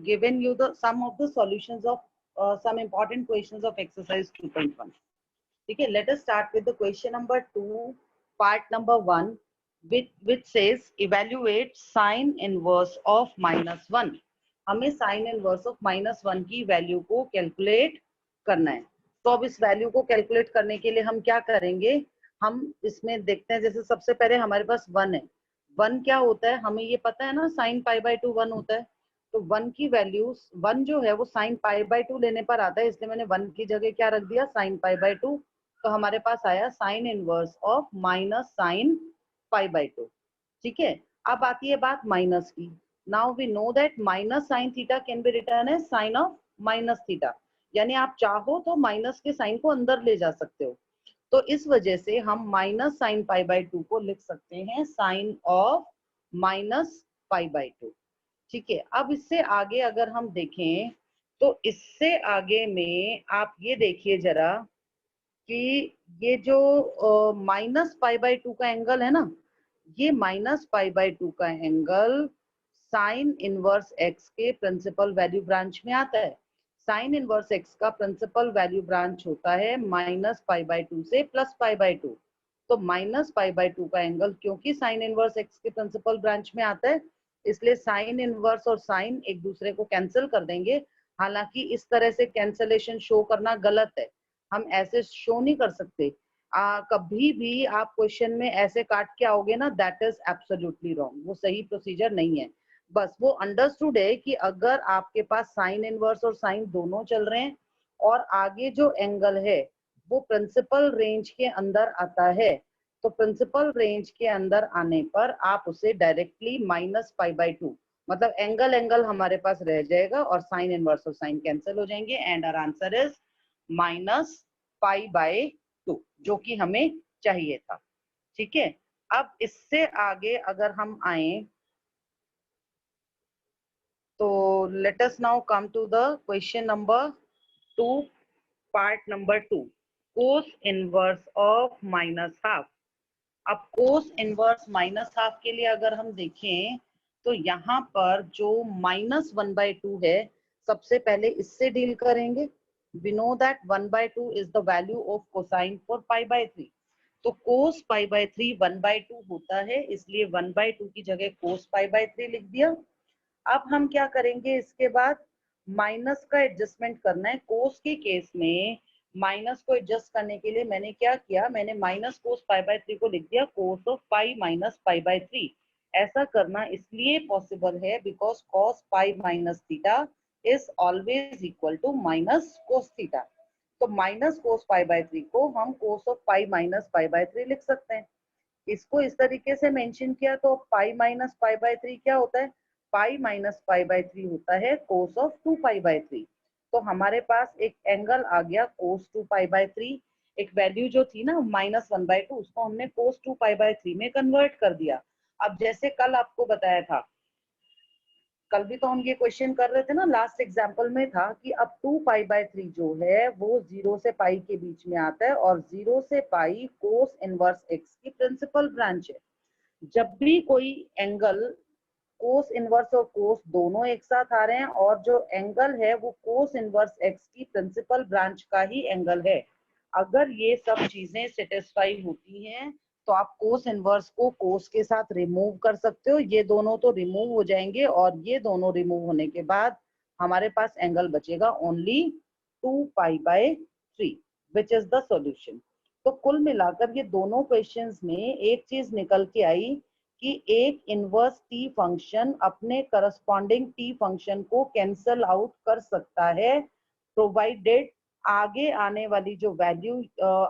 given you the some of the solutions of some important questions of exercise 2.1. Okay, let us start with the question number 2, part number 1, which says evaluate sine inverse of -1. हमें sign inverse of -1 की value को calculate करना है। तो अब इस value को calculate करने के लिए हम क्या करेंगे, हम इसमें देखते हैं। जैसे सबसे पहले हमारे पास 1 है। 1 क्या होता है, हमें ये पता है ना, साइन π/2 1 होता है। तो 1 की वैल्यू 1 जो है वो साइन π/2 लेने पर आता है, इसलिए मैंने 1 की जगह क्या रख दिया, साइन π/2। तो हमारे पास आया sine inverse of minus sine π/2। ठीक है, अब आती है बात माइनस की। Now we know that minus sine theta can be return as sine of minus theta, यानी आप चाहो तो माइनस के साइन को अंदर ले जा सकते हो। तो इस वजह से हम माइनस साइन π/2 को लिख सकते हैं साइन ऑफ माइनस π/2। ठीक है, अब इससे आगे अगर हम देखें तो इससे आगे में आप ये देखिए जरा कि ये जो -π/2 का एंगल है ना, ये -π/2 का एंगल साइन इनवर्स एक्स के प्रिंसिपल वैल्यू ब्रांच में आता है। साइन इनवर्स एक्स का प्रिंसिपल वैल्यू ब्रांच होता है -π/2 से +π/2। तो -π/2 का एंगल क्योंकि साइन इनवर्स एक्स के प्रिंसिपल ब्रांच में आता है, इसलिए साइन इनवर्स और साइन एक दूसरे को कैंसिल कर देंगे। हालांकि इस तरह से कैंसलेशन शो करना गलत है, हम ऐसे शो नहीं कर सकते। कभी भी आप क्वेश्चन में ऐसे काट के आओगे ना, दैट इज एब्सोल्युटली रॉन्ग, वो सही प्रोसीजर नहीं है। बस वो अंडरस्टूड है कि अगर आपके पास साइन इनवर्स और साइन दोनों चल रहे हैं और आगे जो एंगल है वो प्रिंसिपल रेंज के अंदर आता है, तो प्रिंसिपल रेंज के अंदर आने पर आप उसे डायरेक्टली -π/2, मतलब एंगल एंगल हमारे पास रह जाएगा और साइन इनवर्स और साइन कैंसिल हो जाएंगे एंड आवर आंसर इज -π/2, जो कि हमें चाहिए था। ठीक है, अब इससे आगे अगर हम आए तो let us now come to the question number 2, part number 2, cos inverse of -12। अब कोस इनवर्स -12 के लिए अगर हम देखें तो यहाँ पर जो -1/2 है, सबसे पहले इससे डील करेंगे। We know that 1/2 is the value of cosine for π/3। तो cos π/3 1/2 होता है, इसलिए 1/2 की जगह cos π/3 लिख दिया। अब हम क्या करेंगे, इसके बाद माइनस का एडजस्टमेंट करना है। कोस के केस में माइनस को एडजस्ट करने के लिए मैंने क्या किया, मैंने माइनस कोस π/3 को लिख दिया कोस ऑफ पाई माइनस π/3। ऐसा करना इसलिए पॉसिबल है because cos pi minus theta is always equal to minus cos theta. तो माइनस कोस π/3 को हम कोस ऑफ पाई माइनस π/3 लिख सकते हैं। इसको इस तरीके से मेंशन किया तो पाई माइनस π/3 क्या होता है, पाई माइनस π/3 होता है कोस ऑफ 2π/3। तो हमारे पास एक एंगल आ गया कोस 2π/3। एक वैल्यू जो थी ना -1/2, उसको हमने कोस 2π/3 में कन्वर्ट कर दिया। अब जैसे कल आपको बताया था, कल भी तो हम ये क्वेश्चन कर रहे थे ना, लास्ट एग्जाम्पल में था कि अब 2π/3 जो है वो 0 से पाई के बीच में आता है और 0 से पाई कोस इनवर्स एक्स की प्रिंसिपल ब्रांच है। जब भी कोई एंगल कोस इनवर्स और कोस दोनों एक साथ आ रहे हैं और जो एंगल है वो कोस इनवर्स एक्स की प्रिंसिपल ब्रांच का ही एंगल है, अगर ये सब चीजें सेटिस्फाई होती हैं तो आप कोस इनवर्स को कोस के साथ रिमूव कर सकते हो। ये दोनों तो रिमूव हो जाएंगे और ये दोनों रिमूव होने के बाद हमारे पास एंगल बचेगा only 2π/3 which is the solution. तो कुल मिलाकर ये दोनों क्वेश्चंस में एक चीज निकल के आई कि एक इनवर्स टी फंक्शन अपने करस्पॉन्डिंग टी फंक्शन को कैंसल आउट कर सकता है, प्रोवाइडेड आगे आने वाली जो वैल्यू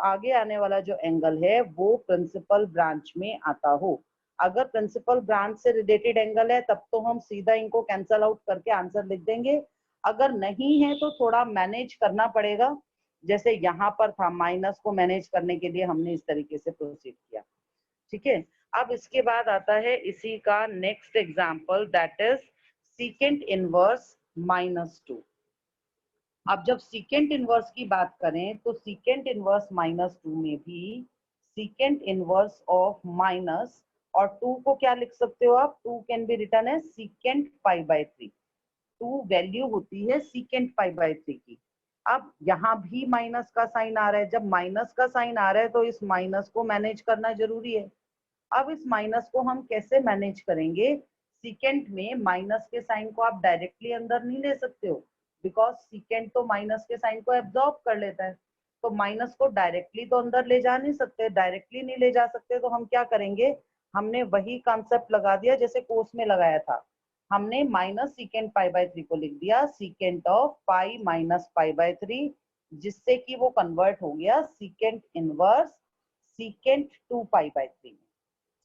आगे आने वाला जो एंगल है वो प्रिंसिपल ब्रांच में आता हो। अगर प्रिंसिपल ब्रांच से रिलेटेड एंगल है तब तो हम सीधा इनको कैंसल आउट करके आंसर लिख देंगे। अगर नहीं है तो थोड़ा मैनेज करना पड़ेगा, जैसे यहाँ पर था माइनस को मैनेज करने के लिए हमने इस तरीके से प्रोसीड किया। ठीक है, अब इसके बाद आता है इसी का next example, that is secant inverse -2। अब जब सीकेंट इनवर्स की बात करें तो सीकेंट इनवर्स -2 में भी सीकेंट इनवर्स ऑफ माइनस और 2 को क्या लिख सकते हो आप, 2 can be written as secant π/3। 2 value होती है सीकेंट पाई बाय 3 की। अब यहाँ भी माइनस का साइन आ रहा है, जब माइनस का साइन आ रहा है तो इस माइनस को मैनेज करना जरूरी है। अब इस माइनस को हम कैसे मैनेज करेंगे? सीकेंट में माइनस के साइन को आप डायरेक्टली अंदर नहीं ले सकते हो, बिकॉज सीकेंट तो माइनस के साइन को एब्जॉर्ब कर लेता है, तो माइनस को डायरेक्टली तो अंदर ले जा नहीं सकते, डायरेक्टली नहीं ले जा सकते, तो हम क्या करेंगे? हमने वही कॉन्सेप्ट लगा दिया जैसे कोस में लगाया था। हमने माइनस सीकेंट पाई बाय 3 को लिख दिया secant of pi minus pi by 3, जिससे कि वो कन्वर्ट हो गया secant inverse secant 2 pi by 3।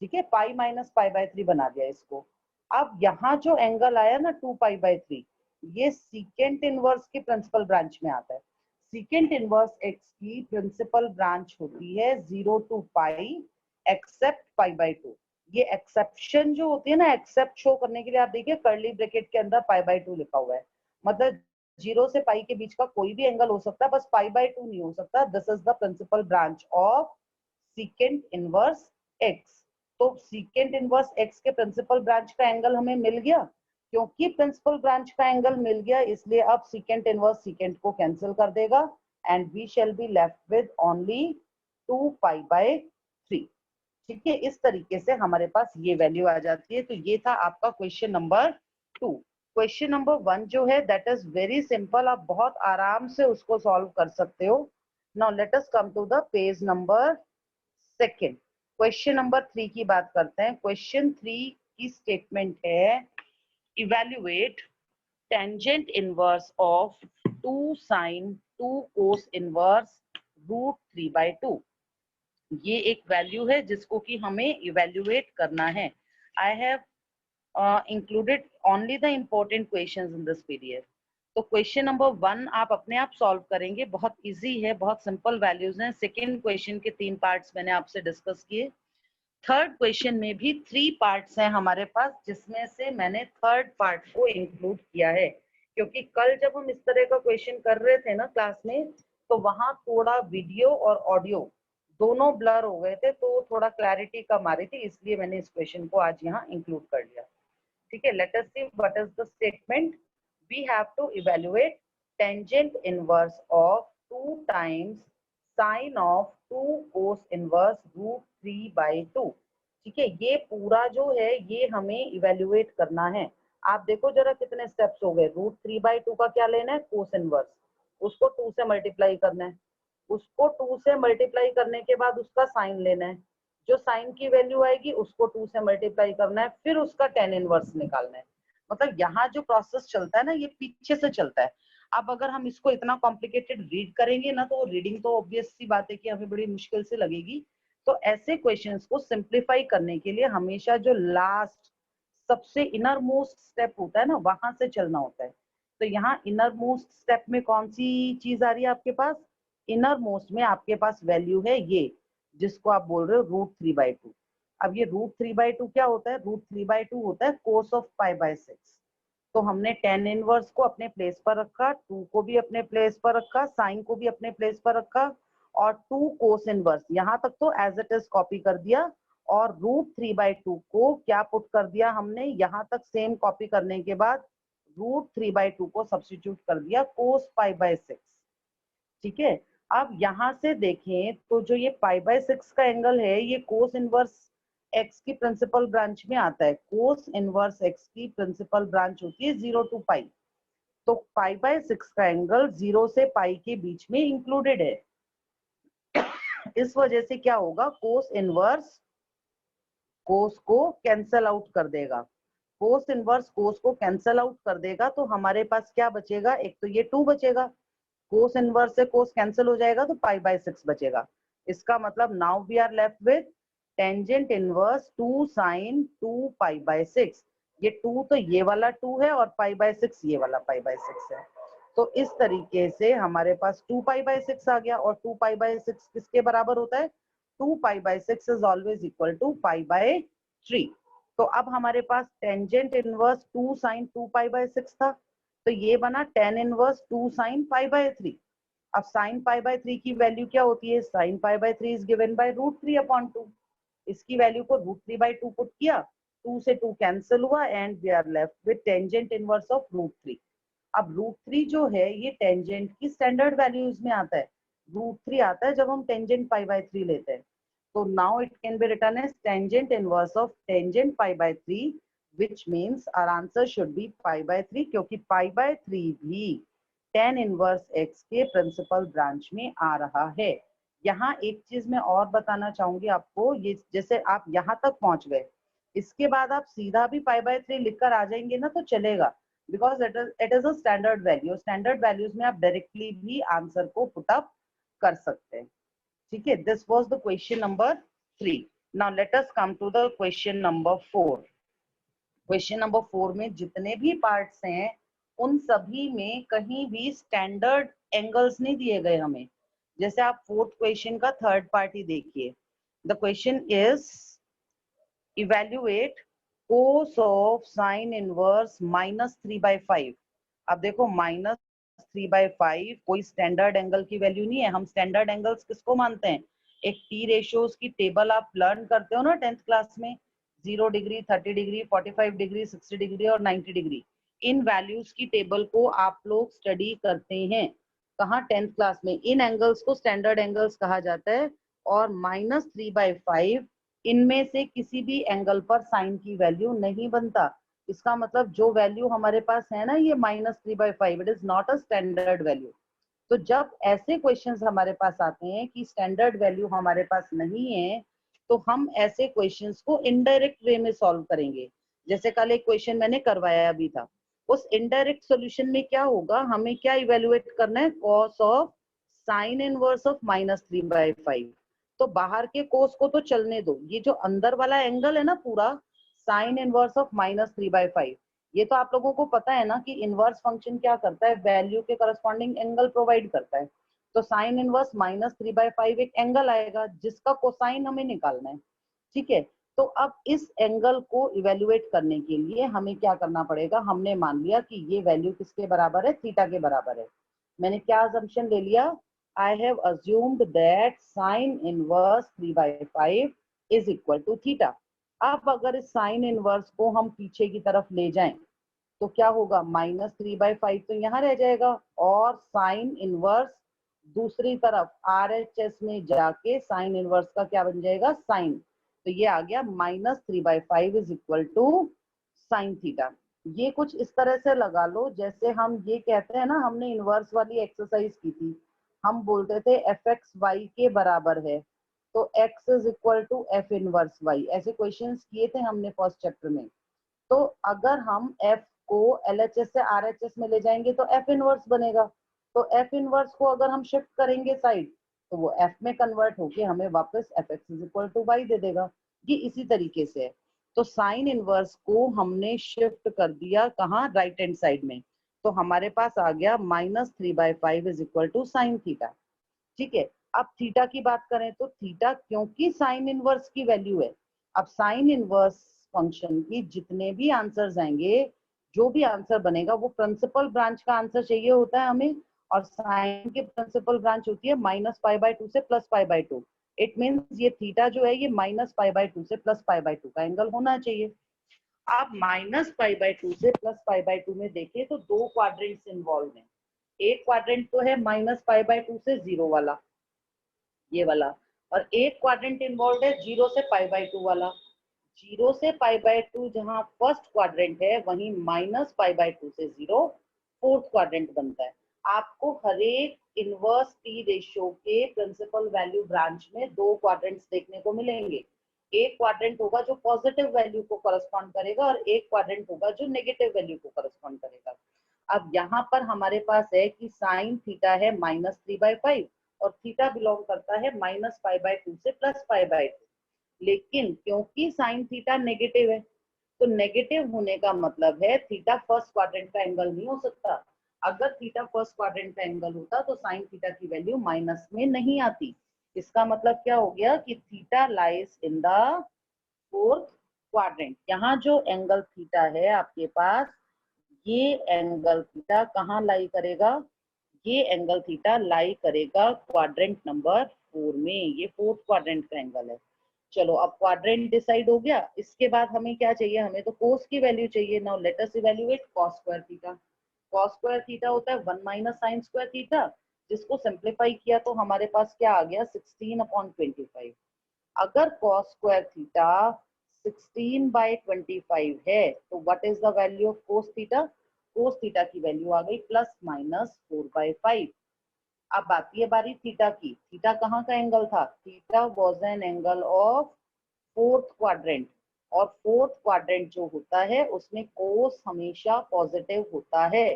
ठीक है, पाई माइनस पाई बाय 3 बना दिया इसको। अब यहाँ जो एंगल आया ना 2 पाई बाय 3, ये सीकेंट इनवर्स की प्रिंसिपल ब्रांच में आता है। सीकेंट इनवर्स एक्स की प्रिंसिपल ब्रांच होती है 0 to pi except pi by 2। ये एक्सेप्शन जो होती है ना, एक्सेप्ट शो करने के लिए आप देखिए कर्ली ब्रैकेट के अंदर पाई बाय 2 लिखा हुआ है, मतलब 0 से पाई के बीच का कोई भी एंगल हो सकता है, बस पाई बाय 2 नहीं हो सकता। This is the principal branch of secant inverse x. तो सीकेंट इनवर्स एक्स के प्रिंसिपल ब्रांच का एंगल हमें मिल गया। क्योंकि प्रिंसिपल ब्रांच का एंगल मिल गया, इसलिए अब सीकेंट इनवर्स सीकेंट को कैंसिल कर देगा and we shall be left with only 2 pi by 3। ठीक है, इस तरीके से हमारे पास ये वैल्यू आ जाती है। तो ये था आपका क्वेश्चन नंबर 2। क्वेश्चन नंबर 1 जो है दैट इज वेरी सिंपल, आप बहुत आराम से उसको सॉल्व कर सकते हो। Now let us come to the page number 2। Question number 3 की बात करते हैं। क्वेश्चन 3 की स्टेटमेंट है evaluate tangent inverse of 2 sin 2 cos inverse root 3/2। ये एक वैल्यू है जिसको कि हमें इवैल्यूएट करना है। I have included only the important questions in this PDF. तो क्वेश्चन नंबर 1 आप अपने आप सॉल्व करेंगे, बहुत इजी है, बहुत सिंपल वैल्यूज हैं। सेकेंड क्वेश्चन के 3 पार्ट्स मैंने आपसे डिस्कस किए। थर्ड क्वेश्चन में भी 3 पार्ट्स हैं हमारे पास, जिसमें से मैंने थर्ड पार्ट को इंक्लूड किया है, क्योंकि कल जब हम इस तरह का क्वेश्चन कर रहे थे ना क्लास में, तो वहां थोड़ा वीडियो और ऑडियो दोनों ब्लर हो गए थे, तो थोड़ा क्लैरिटी कम आ रही थी, इसलिए मैंने इस क्वेश्चन को आज यहाँ इंक्लूड कर लिया। ठीक है, let us see what is the statement. We have to evaluate tangent inverse of 2 times sin of 2 cos inverse root 3/2। ठीक है, ये पूरा जो है ये हमें इवैल्यूएट करना है। आप देखो जरा कितने स्टेप्स हो गए। रूट 3/2 का क्या लेना है? कोस इनवर्स, उसको 2 से मल्टीप्लाई करना है, उसको 2 से मल्टीप्लाई करने के बाद उसका साइन लेना है, जो साइन की वैल्यू आएगी उसको 2 से मल्टीप्लाई करना है, फिर उसका tan इनवर्स निकालना है। मतलब यहाँ जो प्रोसेस चलता है ना, ये पीछे से चलता है। अब अगर हम इसको इतना कॉम्प्लिकेटेड रीड करेंगे ना, तो रीडिंग तो ऑब्वियस सी बात है कि हमें बड़ी मुश्किल से लगेगी। तो ऐसे क्वेश्चंस को सिंप्लीफाई करने के लिए हमेशा जो लास्ट सबसे इनर मोस्ट स्टेप होता है ना, वहां से चलना होता है। तो यहाँ इनर मोस्ट स्टेप में कौन सी चीज आ रही है आपके पास? इनर मोस्ट में आपके पास वैल्यू है ये, जिसको आप बोल रहे हो रूट 3/2। अब ये रूट 3/2 क्या होता है? रूट 3/2 होता है कोस ऑफ पाई बाय 6। तो हमने tan इनवर्स को अपने प्लेस पर रखा, 2 को भी अपने प्लेस पर रखा, साइन को भी अपने प्लेस पर रखा, और 2 कोस इनवर्स यहाँ तक तो एज इट इज कॉपी कर दिया, और रूट 3/2 को क्या पुट कर दिया हमने यहाँ तक, सेम कॉपी करने के बाद रूट 3/2 को सब्स्टिट्यूट कर दिया कोस पाई बाय 6। ठीक है, अब यहाँ से देखें तो जो ये पाई बाय 6 का एंगल है, ये कोस इनवर्स एक्स की प्रिंसिपल ब्रांच में आता है। कोस इनवर्स एक्स की प्रिंसिपल ब्रांच होती है 0 टू पाई, तो पाई बाय 6 का एंगल 0 से पाई के बीच में इंक्लूडेड है। इस वजह से क्या होगा, कोस इनवर्स कोस को कैंसल आउट कर देगा। कोस इनवर्स कोस को कैंसल आउट कर देगा, तो हमारे पास क्या बचेगा? एक तो ये 2 बचेगा, कोस इनवर्स से कोस कैंसिल हो जाएगा तो पाई बाय 6 बचेगा। इसका मतलब now we are left with tangent inverse 2 sin 2 pi by 6। ये 2 तो ये वाला 2 है, और पाई बाय 6 ये वाला पाई बाय 6 है। तो इस तरीके से हमारे पास 2 पाई बाय 6 आ गया, और 2 पाई बाय 6 किसके बराबर होता है? 2 pi by 6 is always equal to pi by 3। तो अब हमारे पास tangent inverse 2 sin 2 pi by 6 था, तो ये बना tan inverse 2 sin pi by 3। अब साइन पाई बाय 3 की वैल्यू क्या होती है? Sine pi by 3 is given by root 3/2। इसकी वैल्यू को रूट 3/2 पुट किया, 2 से 2 कैंसिल हुआ and we are left with tangent inverse of √3। अब √3 जो है ये टेंजेंट की स्टैंडर्ड वैल्यूज में आता है। √3 आता है जब हम टेंजेंट π/3 लेते हैं। तो now it can be written as tangent inverse of tangent π/3, which means our answer should be π/3, क्योंकि π/3 भी tan इनवर्स x के प्रिंसिपल ब्रांच में आ रहा है। यहाँ एक चीज मैं और बताना चाहूंगी आपको, ये जैसे आप यहाँ तक पहुंच गए, इसके बाद आप सीधा भी π/3 लिखकर आ जाएंगे ना तो चलेगा, because it is a standard value. Standard values में आप डायरेक्टली भी आंसर को पुट अप कर सकते हैं। ठीक है, this was the question number 3। Now let us come to the question number 4। Question number 4 में जितने भी पार्ट्स हैं उन सभी में कहीं भी स्टैंडर्ड एंगल्स नहीं दिए गए हमें। जैसे आप फोर्थ क्वेश्चन का थर्ड पार्ट ही देखिए। The question is evaluate cos of sine inverse -3/5। अब देखो -3/5 कोई स्टैंडर्ड एंगल की वैल्यू नहीं है। हम स्टैंडर्ड एंगल्स किसको मानते हैं? एक टी रेशियोज की टेबल आप लर्न करते हो ना 10th क्लास में, 0 डिग्री, 30 डिग्री, 45 डिग्री, 60 डिग्री और 90 डिग्री। इन वैल्यूज की टेबल को आप लोग स्टडी करते हैं कहाँ? 10th क्लास में। इन एंगल्स को स्टैंडर्ड एंगल्स कहा जाता है। और -3/5 इनमें से किसी भी एंगल पर साइन की वैल्यू नहीं बनता। इसका मतलब जो वैल्यू हमारे पास है ना ये -3/5, it is not a standard value. तो जब ऐसे क्वेश्चंस हमारे पास आते हैं कि स्टैंडर्ड वैल्यू हमारे पास नहीं है, तो हम ऐसे क्वेश्चंस को इनडायरेक्ट वे में सॉल्व करेंगे। जैसे कल एक क्वेश्चन मैंने करवाया भी था। उस इनडायरेक्ट सॉल्यूशन में क्या होगा, हमें क्या इवेल्युएट करना है? cos of sine inverse of -3/5। तो बाहर के कोस को तो चलने दो, ये जो अंदर वाला एंगल है ना पूरा साइन इनवर्स ऑफ -3/5, ये तो आप लोगों को पता है ना कि इनवर्स फंक्शन क्या करता है? वैल्यू के करस्पॉन्डिंग एंगल प्रोवाइड करता है। तो साइन इनवर्स -3/5 एक एंगल आएगा जिसका कोसाइन हमें निकालना है। ठीक है, तो अब इस एंगल को इवेल्युएट करने के लिए हमें क्या करना पड़ेगा? हमने मान लिया कि ये वैल्यू किसके बराबर है? थीटा के बराबर है। मैंने क्या असम्पशन ले लिया? I have assumed that sin inverse 3/5 is equal to theta। अब अगर इस साइन इनवर्स को हम पीछे की तरफ ले जाएं तो क्या होगा? -3/5 तो यहाँ रह जाएगा और साइन इनवर्स दूसरी तरफ RHS में जाके साइन इनवर्स का क्या बन जाएगा? साइन। तो ये आ गया -3/5 is equal to sine theta. ये कुछ इस तरह से लगा लो जैसे हम ये कहते हैं ना, हमने इनवर्स वाली एक्सरसाइज की थी, हम बोलते थे fx y के बराबर है तो x is equal to f inverse y। ऐसे क्वेश्चंस किए थे हमने फर्स्ट चैप्टर में। तो अगर हम f को LHS से RHS में ले जाएंगे तो f इनवर्स बनेगा। तो f इनवर्स को अगर हम शिफ्ट करेंगे साइड तो वो f में कन्वर्ट होके हमें वापस fx is equal to y दे देगा। ये इसी तरीके से है। तो साइन इनवर्स को हमने शिफ्ट कर दिया कहाँ? राइट हैंड साइड में। तो हमारे पास आ गया -3/5 is equal to sine theta. ठीक है, अब थीटा की बात करें तो थीटा क्योंकि साइन इनवर्स की वैल्यू है, अब साइन इनवर्स फंक्शन की जितने भी आंसर्स आएंगे, जो भी आंसर बनेगा वो प्रिंसिपल ब्रांच का आंसर चाहिए होता है हमें। और साइन की प्रिंसिपल ब्रांच होती है -π/2 से +π/2। इट मीन्स ये थीटा जो है ये -π/2 से +π/2 का एंगल होना चाहिए। आप -π/2 से +π/2 में देखें तो दो क्वाड्रेंट्स इन्वॉल्व हैं। एक क्वाड्रेंट तो है -π/2 से 0 वाला, ये वाला, और एक क्वाड्रेंट इन्वॉल्व है 0 से π/2 वाला। 0 से π/2 जहां फर्स्ट क्वाड्रेंट है वहीं -π/2 से 0 फोर्थ क्वाड्रेंट बनता है। आपको हर एक इनवर्स टी रेशियो के प्रिंसिपल वैल्यू ब्रांच में दो क्वाड्रेंट्स देखने को मिलेंगे। एक क्वाड्रेंट होगा जो पॉजिटिव वैल्यू को करस्पॉन्ड करेगा और एक क्वाड्रेंट होगा जो नेगेटिव वैल्यू को करस्पॉन्ड करेगा। अब यहाँ पर हमारे पास है कि साइन थीटा है -3/5 और थीटा बिलोंग करता है -π/2 से +π/2। लेकिन क्योंकि साइन थीटा नेगेटिव है तो नेगेटिव होने का मतलब है थीटा फर्स्ट क्वाड्रेंट का एंगल नहीं हो सकता। अगर थीटा फर्स्ट क्वाड्रेंट का एंगल होता तो साइन थीटा की वैल्यू माइनस में नहीं आती। इसका मतलब क्या हो गया कि theta lies in the fourth quadrant. यहाँ जो एंगल थीटा है आपके पास, ये एंगल थीटा कहाँ लाई करेगा? ये एंगल थीटा लाई करेगा क्वाड्रेंट नंबर 4 में। ये फोर्थ क्वाड्रेंट का एंगल है। चलो अब क्वाड्रेंट डिसाइड हो गया, इसके बाद हमें क्या चाहिए, हमें तो कोस की वैल्यू चाहिए। नाउ लेट अस evaluate cos square theta. Cos square theta होता है 1 माइनस साइन स्क्वायर थीटा, जिसको सिंप्लीफाई किया तो हमारे पास क्या आ गया 16/25। अगर cos स्क्वायर थीटा 16/25 है तो what is the value of cos theta? cos theta की वैल्यू आ गई +/4/5। अब आती है बारी थीटा की। थीटा कहाँ का एंगल था? Theta was an angle of fourth quadrant, और फोर्थ क्वाड्रेंट जो होता है उसमें कोस हमेशा पॉजिटिव होता है।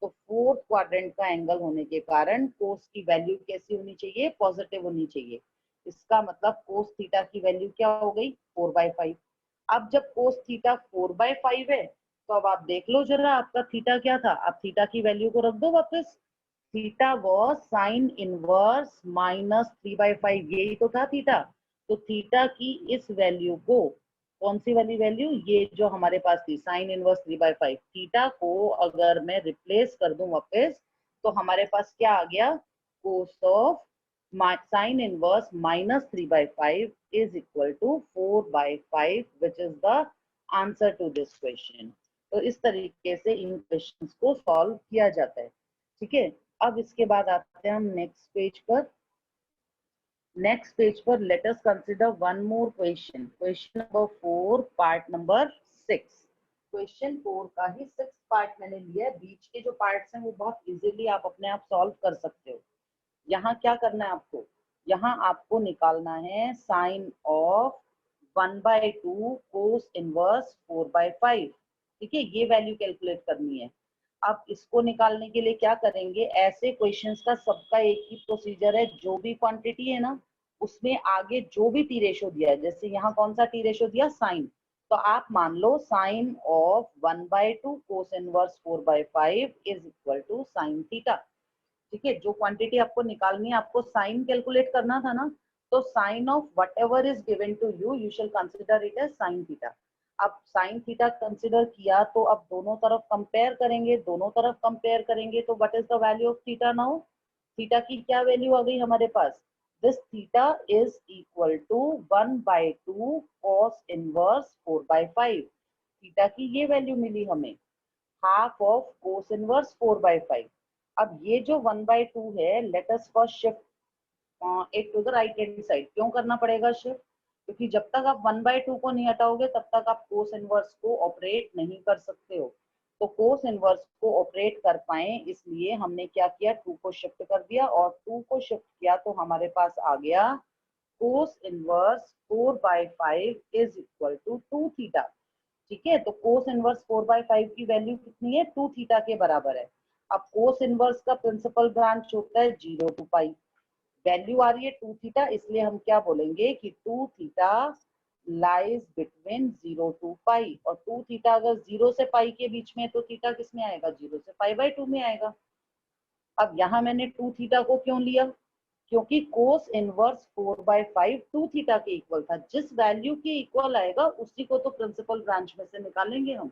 तो फोर्थ क्वाड्रेंट का एंगल होने के कारण कोस की वैल्यू कैसी होनी चाहिए? पॉजिटिव होनी चाहिए। इसका मतलब कोस थीटा की वैल्यू क्या हो गई 4/5। अब जब कोस थीटा 4/5 है तो अब आप देख लो जरा आपका थीटा क्या था। अब थीटा की वैल्यू को रख दो वापस। थीटा वॉज साइन इनवर्स -3/5, यही तो था थीटा। तो थीटा की इस वैल्यू को, कौन सी वाली वैल्यू, ये जो हमारे पास थी साइन इनवर्स 3/5, थीटा को अगर मैं रिप्लेस कर दूं वापस तो हमारे पास क्या आ गया, cos of sine inverse -3/5 is equal to 4/5, which is the answer to this question. तो इस तरीके से इन क्वेश्चंस को सॉल्व किया जाता है। ठीक है, अब इसके बाद आते हैं हम नेक्स्ट पेज पर। नेक्स्ट पेज पर let us consider one more question, question number 4 part number 6। Question 4 का ही 6 पार्ट मैंने लिया है, बीच के जो पार्ट्स हैं वो बहुत इजीली आप अपने आप सॉल्व कर सकते हो। यहाँ क्या करना है आपको, यहाँ आपको निकालना है साइन ऑफ 1/2 कोस इनवर्स 4/5। ठीक है, ये वैल्यू कैलकुलेट करनी है। अब इसको निकालने के लिए क्या करेंगे, ऐसे क्वेश्चंस का सबका एक ही प्रोसीजर है, जो भी क्वांटिटी है ना उसमें आगे जो भी टी रेशो दिया है, जैसे यहाँ कौन सा टी रेशो दिया, साइन, तो आप मान लो sine of 1/2 cos inverse 4/5 is equal to sine theta. ठीक है, जो क्वांटिटी आपको निकालनी है, आपको साइन कैलकुलेट करना था ना, तो sine of whatever is given to you, you shall consider it as sine theta. अब साइन थीटा कंसिडर किया तो अब दोनों तरफ कंपेयर करेंगे, दोनों तरफ कंपेयर करेंगे तो what is the value of theta now? Theta की क्या वैल्यू आ गई हमारे पास? This theta is equal to 1/2 cos inverse 4/5। Theta की ये वैल्यू मिली हमें, हाफ ऑफ कोस इनवर्स 4/5। अब ये जो 1/2 है, लेट अस फर्स्ट शिफ्ट एक to the right hand side. क्यों करना पड़ेगा शिफ्ट? क्योंकि जब तक आप 1/2 को नहीं हटाओगे तब तक आप कोस इनवर्स को ऑपरेट नहीं कर सकते हो। तो कोस इनवर्स को ऑपरेट कर पाए इसलिए हमने क्या किया, 2 को शिफ्ट कर दिया, और 2 को शिफ्ट किया तो हमारे पास आ गया cos inverse 4/5 is equal to 2 theta. ठीक है, तो कोस इनवर्स 4/5 की वैल्यू कितनी है, 2 थीटा के बराबर है। अब कोस इनवर्स का प्रिंसिपल ब्रांच होता है 0 to पाई, वैल्यू आ रही है 2 थीटा, इसलिए हम क्या बोलेंगे कि 2 थीटा लाइज बिटवीन 0 to पाई। और 2 थीटा अगर 0 से पाई के बीच में तो थीटा किस में आएगा, 0 से पाई/2 में आएगा। अब यहाँ मैंने 2 थीटा को क्यों लिया, क्योंकि कोस इनवर्स 4/5 2 थीटा के इक्वल था। जिस वैल्यू के इक्वल आएगा उसी को तो प्रिंसिपल ब्रांच में से निकालेंगे हम।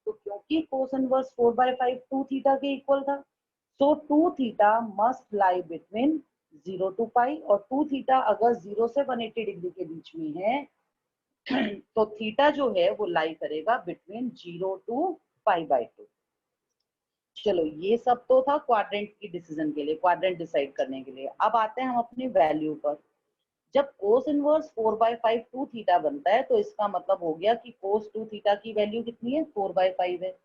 तो क्योंकि कोस इनवर्स 4/5 2 थीटा के इक्वल था, सो 2 theta must lie between 0 to पाई, और 2 थीटा अगर 0 से 180 डिग्री के बीच में है तो थीटा जो है वो लाई करेगा बिटवीन 0 to पाई/2। चलो ये सब तो था क्वाड्रेंट की डिसीजन के लिए, क्वाड्रेंट डिसाइड करने के लिए। अब आते हैं हम अपनी वैल्यू पर। जब कोस इनवर्स 4/5 2 थीटा बनता है तो इसका मतलब हो गया कि कोस 2 थीटा की वैल्यू कितनी है, 4/5 है।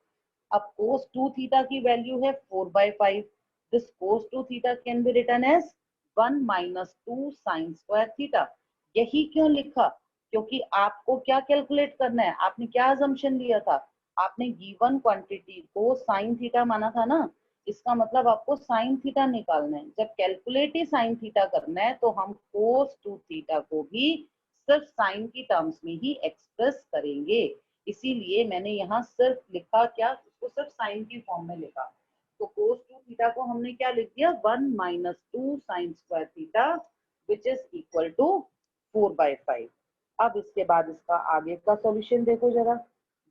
अब कोस 2 थीटा की वैल्यू है 4/5। This cos 2 theta can be written as 1 minus 2 sine square theta. यही क्यों लिखा, क्योंकि आपको क्या कैलकुलेट करना है, आपने क्या अजम्पशन लिया था, आपने गिवन क्वांटिटी को साइन थीटा माना था ना, इसका मतलब आपको साइन थीटा निकालना है। जब कैलकुलेट ही साइन थीटा करना है तो हम कोस 2 थीटा को भी सिर्फ साइन की टर्म्स में ही एक्सप्रेस करेंगे। इसीलिए मैंने यहाँ सिर्फ लिखा क्या, उसको सिर्फ साइन की फॉर्म में लिखा। तो कोस 2 थीटा को हमने क्या लिख दिया, 1 minus 2 sine square theta which is equal to 4/5। अब इसके बाद इसका आगे का सॉल्यूशन देखो जरा।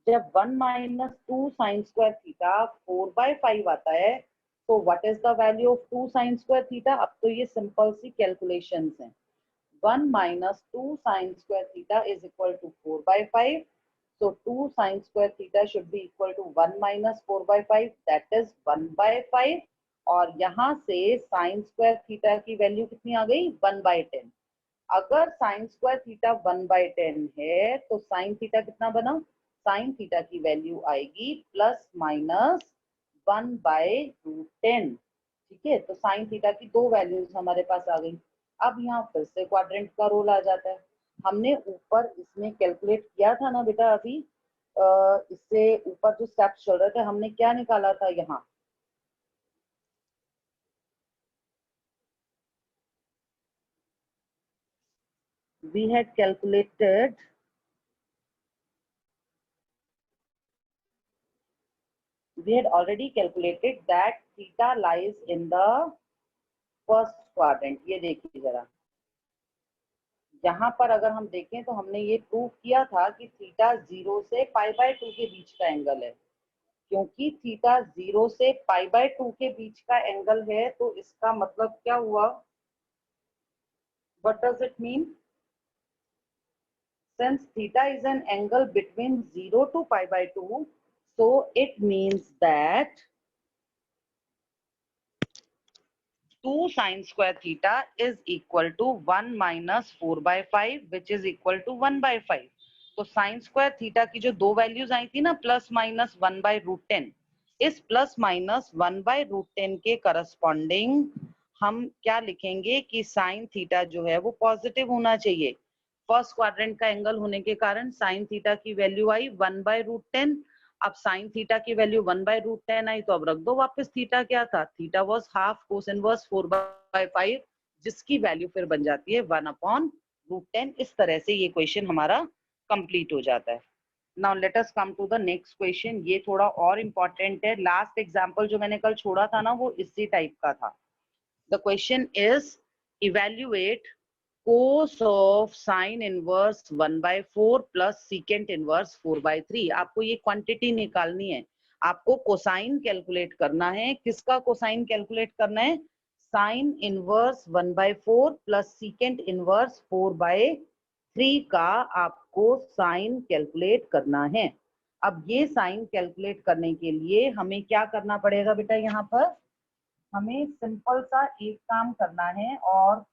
जब 1 माइनस 2 साइन स्क्वायर थीटा 4/5 आता है तो what is the value of 2 sine square theta? अब तो ये सिंपल सी कैलकुलेशंस हैं। 1 minus 2 sin square theta is equal to 4 by 5. So 2 sin square theta should be equal to 1 minus 4 by 5, that is 1 by 5. और यहाँ से sin square theta की value कितनी आ गई? 1 by 10. अगर sin square theta 1 by 10 है तो sin theta कितना बना? sin theta की वैल्यू आएगी प्लस माइनस 1 by रूट 10. ठीक है, तो sin theta की दो वैल्यूज हमारे पास आ गई. अब यहाँ फिर से क्वाड्रेंट का रोल आ जाता है. हमने ऊपर इसमें कैलकुलेट किया था ना बेटा अभी, इससे ऊपर जो स्टेप्स चल रहे थे हमने क्या निकाला था यहाँ? We had calculated already calculated that theta lies in the first quadrant. ये देखिए जरा, यहाँ पर अगर हम देखें तो हमने ये प्रूव किया था कि थीटा 0 से पाई बाय 2 के बीच का एंगल है. क्योंकि थीटा 0 से पाई बाय 2 के बीच का एंगल है तो इसका मतलब क्या हुआ? What does it mean? Since theta is an angle between 0 to pi by 2, so it means that 2 sin square theta is equal to 1 minus 4 by 5, which is equal to 1 by 5. तो sin square theta की जो दो values आई थी ना, plus minus 1 by root 10, इस plus minus 1 by root 10 के corresponding हम क्या लिखेंगे कि sin थीटा जो है वो पॉजिटिव होना चाहिए. फर्स्ट क्वाड्रेंट का एंगल होने के कारण sin थीटा की वैल्यू आई 1 by रूट 10. अब sin थीटा की वैल्यू 1 by रूट 10 आई तो अब रख दो वापस. थीटा क्या था? Theta was half cos inverse 4 by 5, जिसकी वैल्यू फिर बन जाती है 1 upon रूट 10. इस तरह से ये क्वेश्चन हमारा कंप्लीट हो जाता है. Now let us come to the next question. ये थोड़ा और इम्पोर्टेंट है. लास्ट एग्जांपल जो मैंने कल छोड़ा था ना वो इसी टाइप का था. The question is evaluate cos of sin inverse 1 by 4 plus secant inverse 4 by 3. आपको ये क्वांटिटी निकालनी है. आपको कोसाइन कैलकुलेट करना है. किसका कोसाइन कैलकुलेट करना है? Sine inverse 1 by 4 plus secant inverse 4 by 3 का आपको साइन कैलकुलेट करना है. अब ये साइन कैलकुलेट करने के लिए हमें क्या करना पड़ेगा बेटा? यहाँ पर हमें सिंपल सा एक काम करना है, और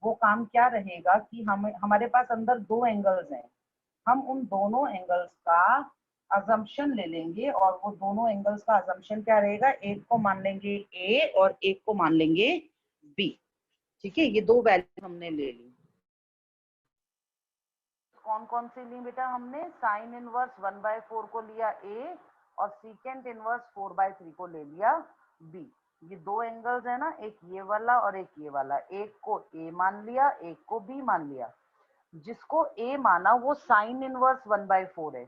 वो काम क्या रहेगा कि हमारे पास अंदर दो एंगल्स हैं. हम उन दोनों एंगल्स का अजम्पशन ले लेंगे, और वो दोनों एंगल्स का अजम्पशन क्या रहेगा? एक को मान लेंगे ए और एक को मान लेंगे बी. ठीक है, ये दो वैल्यू हमने ले ली. कौन कौन सी ली बेटा हमने? साइन इनवर्स 1 by 4 को लिया ए, और सीकेंट इनवर्स 4 by 3 को ले लिया बी. ये दो एंगल्स है ना, एक ये वाला और एक ये वाला. एक को ए मान लिया, एक को बी मान लिया. जिसको ए माना वो साइन इनवर्स 1 by 4 है.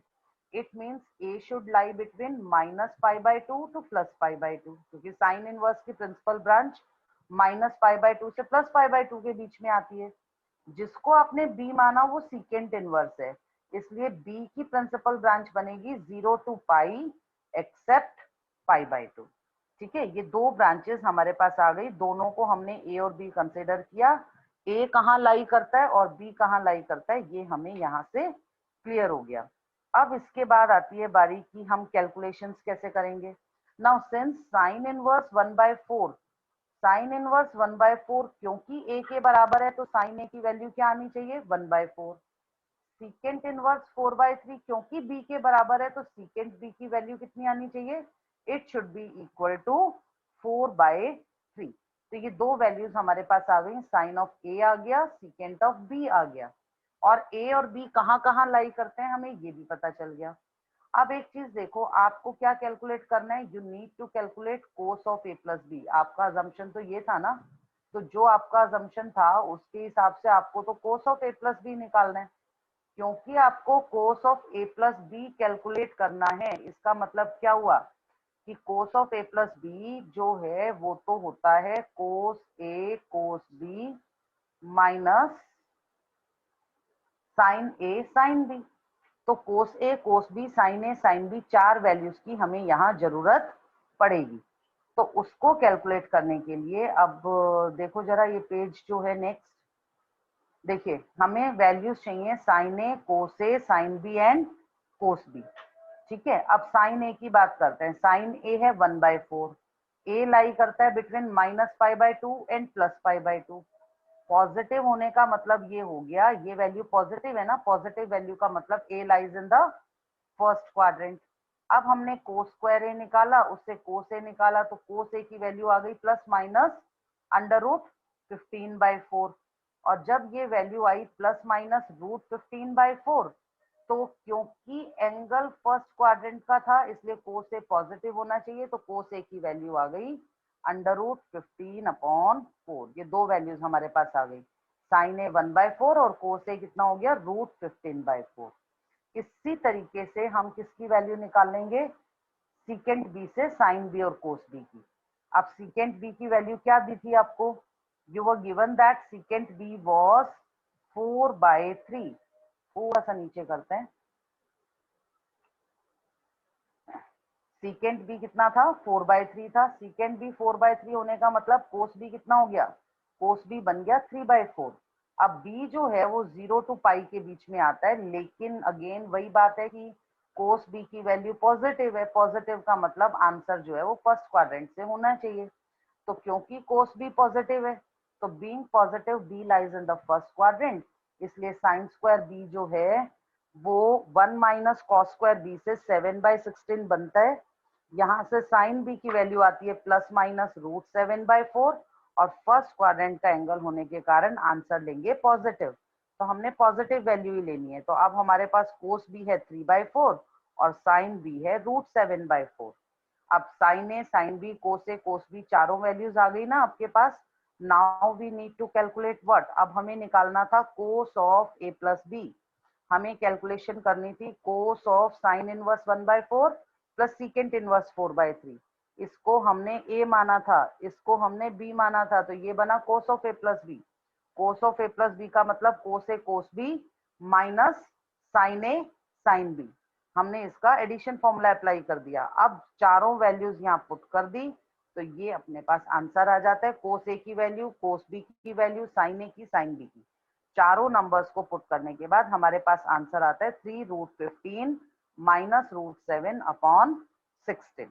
It means a should lie between minus pi by 2 to plus pi by 2, क्योंकि साइन इनवर्स की principal branch minus pi by 2 से प्लस पाई बाय 2 के बीच में आती है. जिसको आपने बी माना वो सीकेंट इनवर्स है, इसलिए बी की प्रिंसिपल ब्रांच बनेगी 0 to pi except pi by 2. ठीक है, ये दो ब्रांचेस हमारे पास आ गई. दोनों को हमने ए और बी कंसिडर किया. ए कहाँ लाई करता है और बी कहाँ लाई करता है, ये हमें यहाँ से क्लियर हो गया. अब इसके बाद आती है बारी की हम कैलकुलेशंस कैसे करेंगे. Now since sine inverse 1 by 4, sine inverse 1 by 4 क्योंकि ए के बराबर है तो साइन ए की वैल्यू क्या आनी चाहिए? 1 by 4. सीकेंट इनवर्स 4 by 3 क्योंकि बी के बराबर है तो सीकेंट बी की वैल्यू कितनी आनी चाहिए? It should be equal to 4 by 3. तो ये दो वैल्यूज हमारे पास आ गई. साइन ऑफ ए आ गया, सीकेंट ऑफ बी आ गया. और ए और बी कहाँ कहाँ लाई करते हैं हमें ये भी पता चल गया. अब एक चीज देखो, आपको क्या कैलकुलेट करना है? You need to calculate cos of A plus b. आपका अजम्पशन तो ये था ना, तो जो आपका अजम्पशन था उसके हिसाब से आपको तो cos of A plus B निकालना है. क्योंकि आपको cos of A plus B calculate करना है, इसका मतलब क्या हुआ कि cos of A plus B जो है वो तो होता है cos A cos B minus sine A sine B. तो cos A cos B sine A sine B चार वैल्यूज की हमें यहाँ जरूरत पड़ेगी. तो उसको कैलकुलेट करने के लिए अब देखो जरा ये पेज जो है नेक्स्ट, देखिए हमें वैल्यूज चाहिए sine A, cos A, sine B and cos B. ठीक है, अब साइन ए की बात करते हैं। साइन ए है 1/4, ए लाई करता है बिटवीन -π/2 एंड +π/2। पॉजिटिव होने का मतलब ये हो गया, ये वैल्यू पॉजिटिव है ना, पॉजिटिव वैल्यू का मतलब A lies in the first quadrant. अब हमने कोस स्क्वायर ए निकाला, उससे कोस ए निकाला, तो कोस ए की वैल्यू आ गई ±√15/4। और जब ये वैल्यू आई ±√15/4, तो क्योंकि एंगल फर्स्ट क्वाड्रेंट का था इसलिए कोस ए पॉजिटिव होना चाहिए, तो कोस ए की वैल्यू आ गई √15/4। ये दो वैल्यूज हमारे पास आ गई, साइन ए 1/4 और कोस ए कितना हो गया √15/4। इसी तरीके से हम किसकी वैल्यू निकाल लेंगे, सीकेंट बी से साइन बी और कोस बी की। अब सीकेंट बी की वैल्यू क्या दी थी आपको, you were given that secant B was 4/3। थोड़ा सा नीचे करते हैं, सीकेंट बी कितना था 4/3 था। सीकेंट बी 4/3 होने का मतलब कोस बी कितना हो गया, कोस बी बन गया 3/4। अब बी जो है वो 0 to π के बीच में आता है, लेकिन अगेन वही बात है कि कोस बी की वैल्यू पॉजिटिव है। पॉजिटिव का मतलब आंसर जो है वो फर्स्ट क्वाड्रेंट से होना चाहिए। तो क्योंकि कोस बी पॉजिटिव है, तो being positive B lies in the first quadrant, इसलिए साइन स्क्वायर बी जो है वो 1 - cos स्क्वायर बी से 7/16 बनता है। यहाँ से साइन बी की वैल्यू आती है ±√7/4, और फर्स्ट क्वाड्रेंट का एंगल होने के कारण आंसर लेंगे पॉजिटिव। तो हमने पॉजिटिव वैल्यू ही लेनी है। तो अब हमारे पास कोस बी है 3/4 और साइन बी है √7/4। अब sine A, sine B, cos A, cos B, चारों वैल्यूज आ गई ना आपके पास। Now we need to calculate what, अब हमें निकालना था cos of A plus B. हमें कैलकुलेशन करनी थी cos of sine inverse 1/4 plus secant inverse 4/3। इसको हमने ए माना था, इसको हमने बी माना था, तो ये बना cos of A plus B. Cos of A plus B का मतलब cos A cos B minus sine A sine B. हमने इसका एडिशन फॉर्मूला अप्लाई कर दिया। अब चारों वैल्यूज यहाँ पुट कर दी, तो ये अपने पास आंसर आ जाता है। कोस ए की वैल्यू, कोस बी की वैल्यू, साइन ए की, साइन बी की, चारों नंबर्स को पुट करने के बाद हमारे पास आंसर आता है 3√15 -√7/16।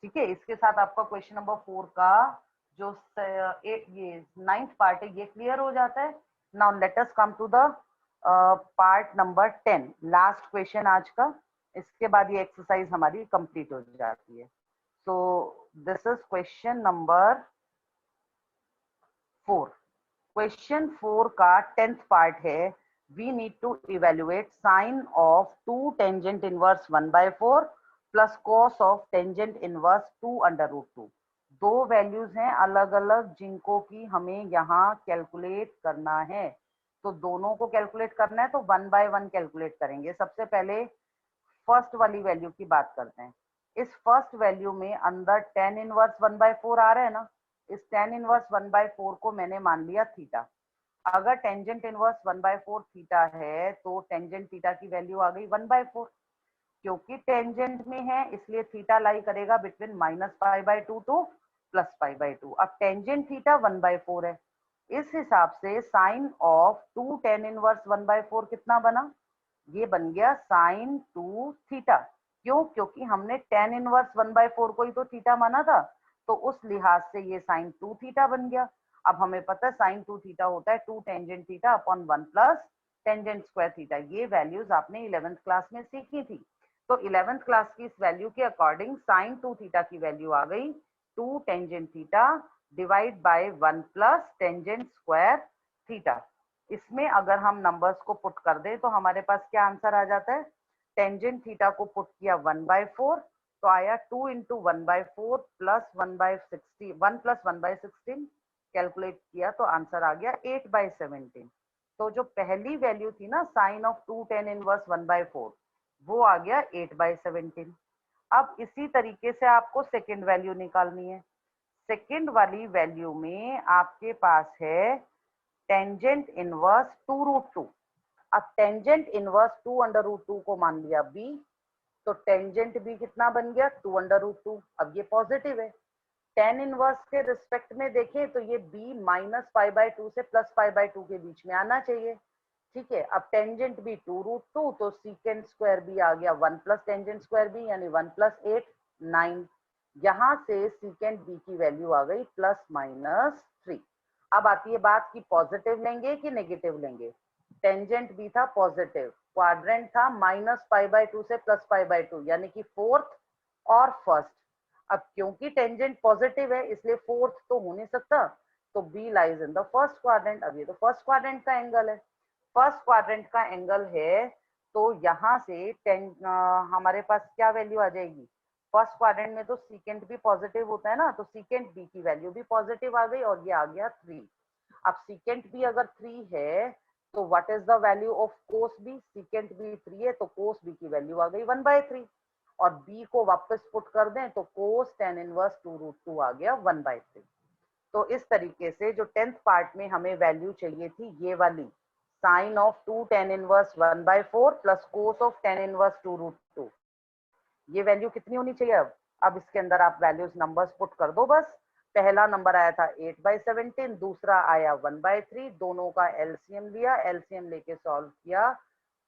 ठीक है, इसके साथ आपका क्वेश्चन नंबर 4 का जो ये 9th पार्ट है ये क्लियर हो जाता है। Now let us come to the part number 10, last question आज का। इसके बाद ये एक्सरसाइज हमारी कंप्लीट हो जाती है। So this is question number 4। Question 4 का 10th पार्ट है, we need to evaluate sine of 2 tangent inverse 1/4 plus cos of tangent inverse 2/√2। दो वैल्यूज हैं अलग अलग जिनको कि हमें यहाँ कैलकुलेट करना है। तो दोनों को कैलकुलेट करना है तो 1 by 1 कैलकुलेट करेंगे। सबसे पहले फर्स्ट वाली वैल्यू की बात करते हैं। इस फर्स्ट वैल्यू में अंदर tan इनवर्स 1/4 आ रहा है ना, इस tan इनवर्स 1/4 को मैंने मान लिया थीटा। अगर टेंजेंट इनवर्स 1/4 थीटा है तो टेंजेंट थीटा की वैल्यू आ गई 1/4। क्योंकि टेंजेंट में है इसलिए थीटा लाई करेगा बिटवीन -π/2 टू +π/2। अब टेंजेंट थीटा 1/4 है, इस हिसाब से साइन ऑफ 2 tan इनवर्स 1/4 कितना बना, ये बन गया साइन 2 थीटा। क्यों, क्योंकि हमने tan इनवर्स 1/4 को ही तो थीटा माना था, तो उस लिहाज से ये साइन 2 थीटा बन गया। अब हमें पता है साइन 2 थीटा होता है 2 tangent theta upon 1 plus tangent square theta. ये वैल्यूज आपने 11th क्लास में सीखी थी। तो 11th क्लास की इस वैल्यू के अकॉर्डिंग साइन 2 थीटा की वैल्यू आ गई 2 tangent theta divide by 1 plus tangent square theta. इसमें अगर हम नंबर्स को पुट कर दें तो हमारे पास क्या आंसर आ जाता है, टेंजेंट थीटा को पुट किया 1/4 तो आया 2 × 1/4 प्लस 1/16, 1 प्लस 1/16 कैलकुलेट किया तो आंसर आ गया 8/17। तो जो पहली वैल्यू थी ना साइन ऑफ 2 tan इनवर्स 1/4 वो आ गया 8/17। अब इसी तरीके से आपको सेकेंड वैल्यू निकालनी है। सेकेंड वाली वैल्यू में आपके पास है टेंजेंट इनवर्स 2√2। अब टेंजेंट इनवर्स 2/√2 को मान लिया b, तो टेंजेंट b कितना बन गया 2/√2। अब ये पॉजिटिव है टेन इनवर्स के रिस्पेक्ट में देखें तो ये b माइनस पाई बाय 2 से प्लस पाई बाय 2 के बीच में आना चाहिए। ठीक है, अब टेंजेंट भी 2√2, तो सीकेंट स्क्वायर भी आ गया 1 प्लस टेंजेंट स्क्वायर भी, यानी 1 प्लस 8 9। यहाँ से सीकेंट बी की वैल्यू आ गई प्लस माइनस 3। अब आती है बात कि पॉजिटिव लेंगे कि नेगेटिव लेंगे। टेंजेंट बी था पॉजिटिव, क्वाड्रेंट था माइनस पाई बाय 2 से प्लस पाई बाय 2, यानी कि फोर्थ और फर्स्ट। अब क्योंकि टेंजेंट पॉजिटिव है इसलिए फोर्थ तो हो नहीं सकता, तो B lies in the first quadrant. अब ये तो फर्स्ट क्वाड्रेंट का एंगल है, फर्स्ट क्वाड्रेंट का एंगल है, तो यहाँ से हमारे पास क्या वैल्यू आ जाएगी। फर्स्ट क्वाड्रेंट में तो सीकेंट भी पॉजिटिव होता है ना, तो सीकेंट बी की वैल्यू भी पॉजिटिव आ गई और ये आ गया 3। अब सीकेंट बी अगर 3 है तो what is the value of cos B. Secant B 3 है तो कोस बी की वैल्यू आ गई 1/3, और b को वापस पुट कर दें तो कोस टेन इनवर्स 2√2 आ गया 1/3। तो इस तरीके से जो 10th पार्ट में हमें वैल्यू चाहिए थी ये वाली, sine of 2 tan inverse 1/4 plus cos of tan inverse 2√2, ये वैल्यू कितनी होनी चाहिए। अब इसके अंदर आप वैल्यूज नंबर्स पुट कर दो बस। पहला नंबर आया था 8/17, दूसरा आया 1/3, दोनों का एलसीएम लिया, एलसीएम लेके सॉल्व किया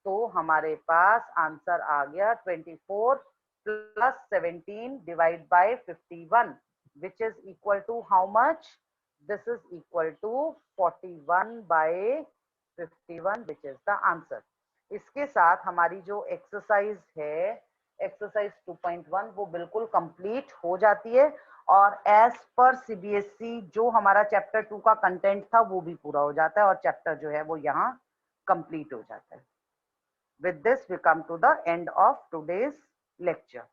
तो हमारे पास आंसर आ गया 24 plus 17 divide by 51, which is equal to how much. This is equal to 41/51, which is the answer. इसके साथ हमारी जो एक्सरसाइज है, एक्सरसाइज 2.1, वो बिल्कुल कंप्लीट हो जाती है, और एज पर सीबीएसई जो हमारा चैप्टर 2 का कंटेंट था वो भी पूरा हो जाता है, और चैप्टर जो है वो यहाँ कंप्लीट हो जाता है। With this, we come to the end of today's lecture.